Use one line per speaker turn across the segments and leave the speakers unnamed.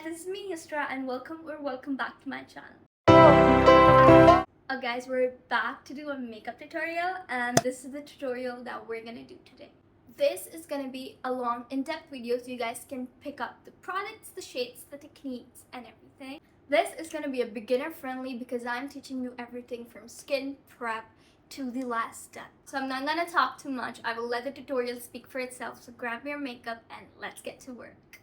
this is me, Yusra, and welcome back to my channel. Guys, we're back to do a makeup tutorial, and this is the tutorial that we're gonna do today. This is gonna be a long, in-depth video so you guys can pick up the products, the shades, the techniques, and everything. This is gonna be a beginner-friendly because I'm teaching you everything from skin prep to the last step. So I'm not gonna talk too much. I will let the tutorial speak for itself. So grab your makeup and let's get to work.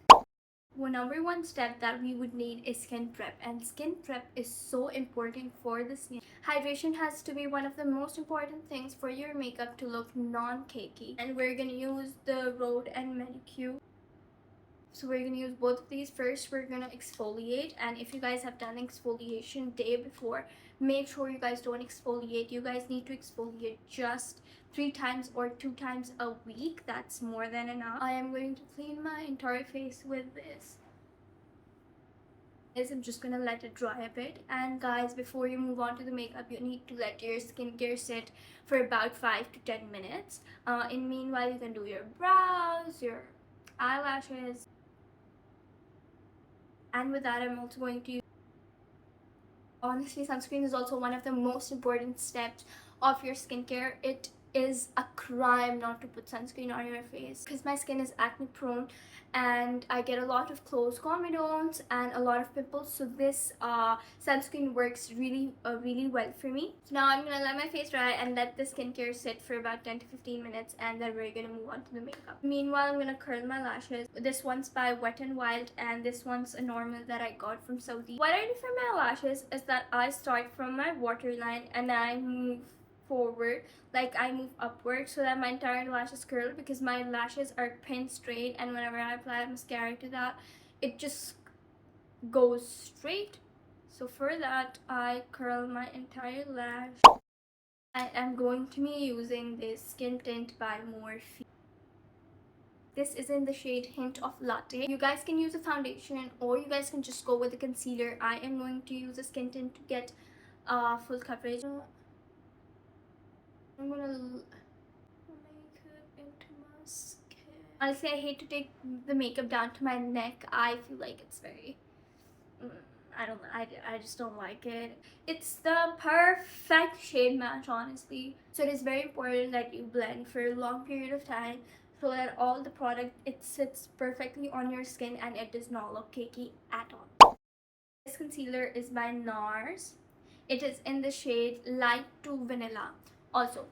Number one step that we would need is skin prep, and skin prep is so important for the skin. Hydration has to be one of the most important things for your makeup to look non-cakey, and we're gonna use the Road and Manicure. So we're gonna use both of these. First, we're gonna exfoliate, and if you guys have done exfoliation day before, make sure you guys don't exfoliate. You guys need to exfoliate just 3 times or 2 times a week. That's more than enough. I am going to clean my entire face with this. I'm just gonna let it dry a bit. And guys, before you move on to the makeup, you need to let your skincare sit for about 5 to 10 minutes. In meanwhile, you can do your brows, your eyelashes. And with that, I'm also going to use, honestly, sunscreen is also one of the most important steps of your skincare. It is a crime not to put sunscreen on your face because my skin is acne prone and I get a lot of closed comedones and a lot of pimples, so this sunscreen works really well for me. So now I'm gonna let my face dry and let the skincare sit for about 10 to 15 minutes, and then we're gonna move on to the makeup. Meanwhile, I'm gonna curl my lashes. This one's by Wet n Wild and this one's a normal that I got from Saudi. What I do for my lashes is that I start from my waterline and I move forward, like I move upward so that my entire lashes curl, because my lashes are pinned straight, and whenever I apply mascara to that, it just goes straight. So for that, I curl my entire lash. I am going to be using this skin tint by Morphe. This is in the shade Hint of Latte. You guys can use a foundation or you guys can just go with a concealer. I am going to use a skin tint to get full coverage. I'm gonna make it into my skin. Honestly, I hate to take the makeup down to my neck. I feel like it's very I just don't like it. It's the perfect shade match, honestly. So it is very important that you blend for a long period of time so that all the product, it sits perfectly on your skin and it does not look cakey at all. This concealer is by NARS. It is in the shade Light to Vanilla. Also,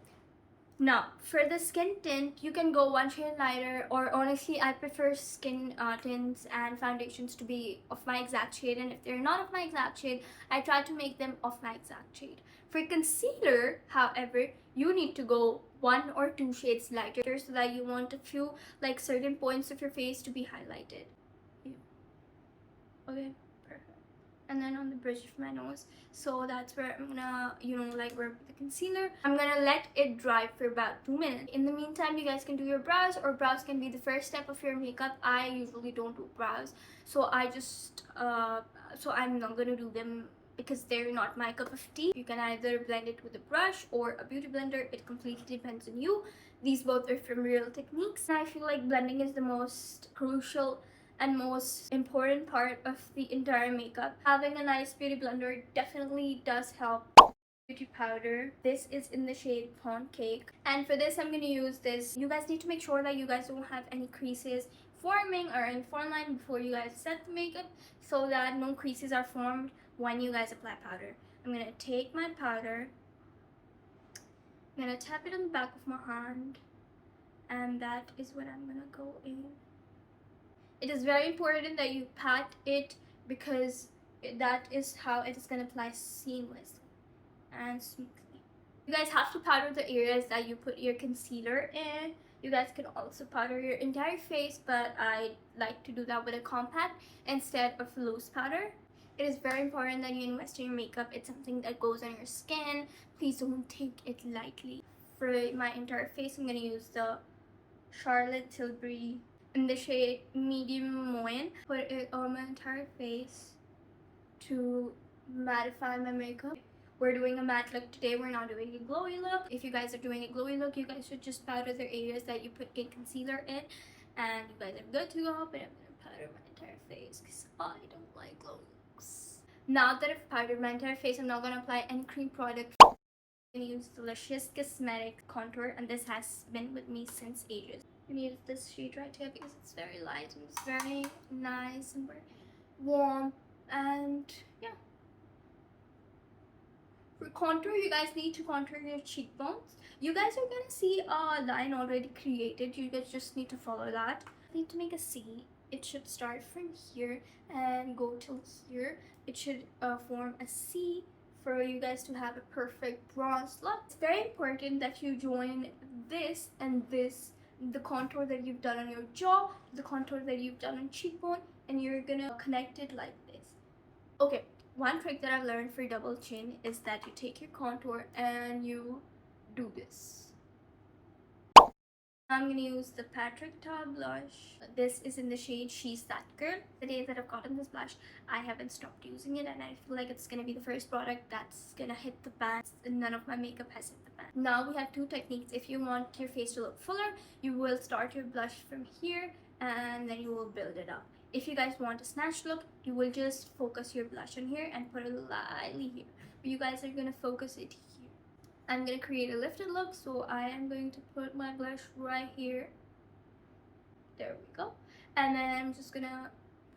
now for the skin tint, you can go one shade lighter, or honestly I prefer skin tints and foundations to be of my exact shade, and if they're not of my exact shade, I try to make them of my exact shade. For concealer, however, you need to go 1 or 2 shades lighter so that you want a few, like, certain points of your face to be highlighted. Yeah. Okay, perfect. And then on the bridge of my nose, so that's where I'm gonna, like, work with the concealer. I'm gonna let it dry for about 2 minutes. In the meantime, you guys can do your brows, or brows can be the first step of your makeup. I usually don't do brows, so I'm not gonna do them because they're not my cup of tea. You can either blend it with a brush or a beauty blender. It completely depends on you. These both are from Real Techniques. I feel like blending is the most crucial and most important part of the entire makeup. Having a nice beauty blender definitely does help. Beauty powder. This is in the shade Pound Cake, and for this I'm going to use this. You guys need to make sure that you guys don't have any creases forming or any form line before you guys set the makeup, so that no creases are formed when you guys apply powder. I'm going to take my powder, I'm going to tap it on the back of my hand, and that is what I'm going to go in. It is very important that you pat it because that is how it is going to apply seamlessly and smoothly. You guys have to powder the areas that you put your concealer in. You guys can also powder your entire face, but I like to do that with a compact instead of loose powder. It is very important that you invest in your makeup. It's something that goes on your skin. Please don't take it lightly. For my entire face, I'm going to use the Charlotte Tilbury in the shade Medium Moyen. Put it on my entire face to mattify my makeup. We're doing a matte look today. We're not doing a glowy look. If you guys are doing a glowy look, you guys should just powder the areas that you put concealer in, and you guys are good to go. But I'm gonna powder my entire face because I don't like glowy looks. Now that I've powdered my entire face, I'm not gonna apply any cream product. I'm gonna use Delicious Cosmetic contour, and this has been with me since ages. I'm gonna use this shade right here because it's very light and it's very nice and very warm, and yeah. For contour, you guys need to contour your cheekbones. You guys are gonna see a line already created. You guys just need to follow that. I need to make a C. It should start from here and go till here. It should form a C for you guys to have a perfect bronze look. It's very important that you join this and this, the contour that you've done on your jaw, the contour that you've done on cheekbone, and you're gonna connect it like this. Okay, one trick that I've learned for double chin is that you take your contour and you do this. I'm gonna use the Patrick Ta blush. This is in the shade She's That Girl. The day that I've gotten this blush, I haven't stopped using it, and I feel like it's gonna be the first product that's gonna hit the pan. None of my makeup has hit the pan. Now we have two techniques. If you want your face to look fuller, you will start your blush from here and then you will build it up. If you guys want a snatch look, you will just focus your blush on here and put it lightly here. But you guys are gonna focus it here. I'm gonna create a lifted look, so I am going to put my blush right here. There we go. And then I'm just gonna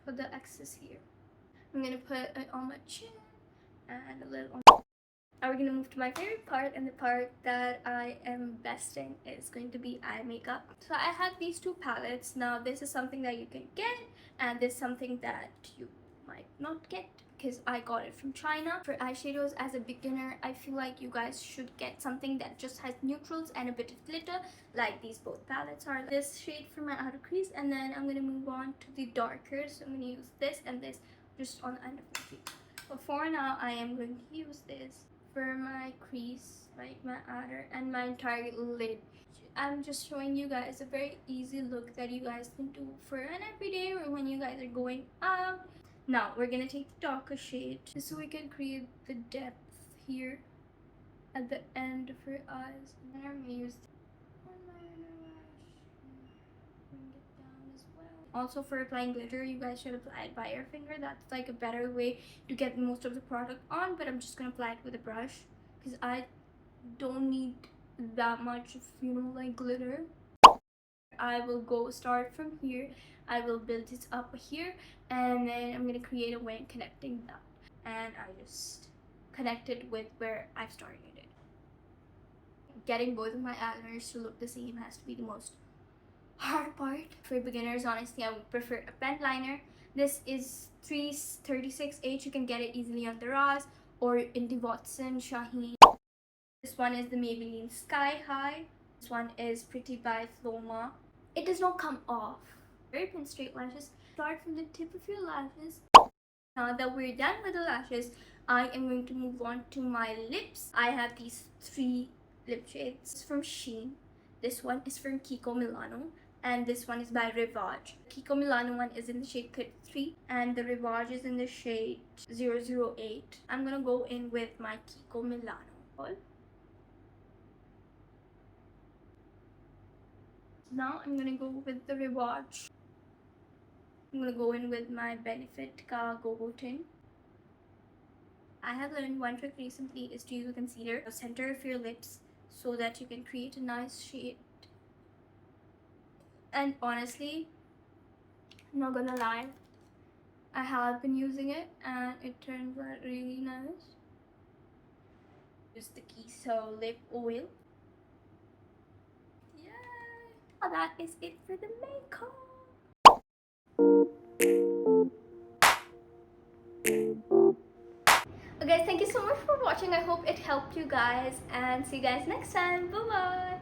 put the excess here. I'm gonna put it on my chin and a little on. Now we're gonna move to my favorite part, and the part that I am best in is going to be eye makeup. So I have these two palettes. Now this is something that you can get, and this is something that you might not get because I got it from China. For eyeshadows, as a beginner, I feel like you guys should get something that just has neutrals and a bit of glitter, like these both palettes are. This shade for my outer crease, and then I'm gonna move on to the darker. So I'm gonna use this and this just on the end of my feet. But for now, I am going to use this for my crease, like my outer and my entire lid. I'm just showing you guys a very easy look that you guys can do for an everyday or when you guys are going out. Now we're gonna take the darker shade just so we can create the depth here at the end of her eyes. And then I'm gonna use on my inner lash and bring it down as well. Also, for applying glitter, you guys should apply it by your finger. That's like a better way to get most of the product on, but I'm just gonna apply it with a brush because I don't need that much of, you know, like glitter. I will go start from here. I will build it up here, and then I'm gonna create a way connecting that, and I just connect it with where I've started it. Getting both of my eyeliners to look the same has to be the most hard part. For beginners, honestly, I would prefer a pen liner. This is 336H. You can get it easily on the Ross or in the Watson Shaheen. This one is the Maybelline Sky High. This one is Pretty by Floma. It does not come off. Very pin straight lashes. Start from the tip of your lashes. Now that we're done with the lashes, I am going to move on to my lips. I have these three lip shades from Shein. This one is from Kiko Milano, and this one is by Rivage. Kiko Milano one is in the shade Cut 3, and the Rivage is in the shade 008. I'm gonna go in with my Kiko Milano. Now I'm gonna go with the Rivage. I'm gonna go in with my Benefit Ka Go Tin. I have learned one trick recently is to use a concealer the center of your lips so that you can create a nice shade. And honestly, I'm not gonna lie, I have been using it and it turns out really nice. Just the Kiso lip oil. Yay! Well, that is it for the makeup. Okay guys, thank you so much for watching. I hope it helped you guys, and see you guys next time. Bye bye.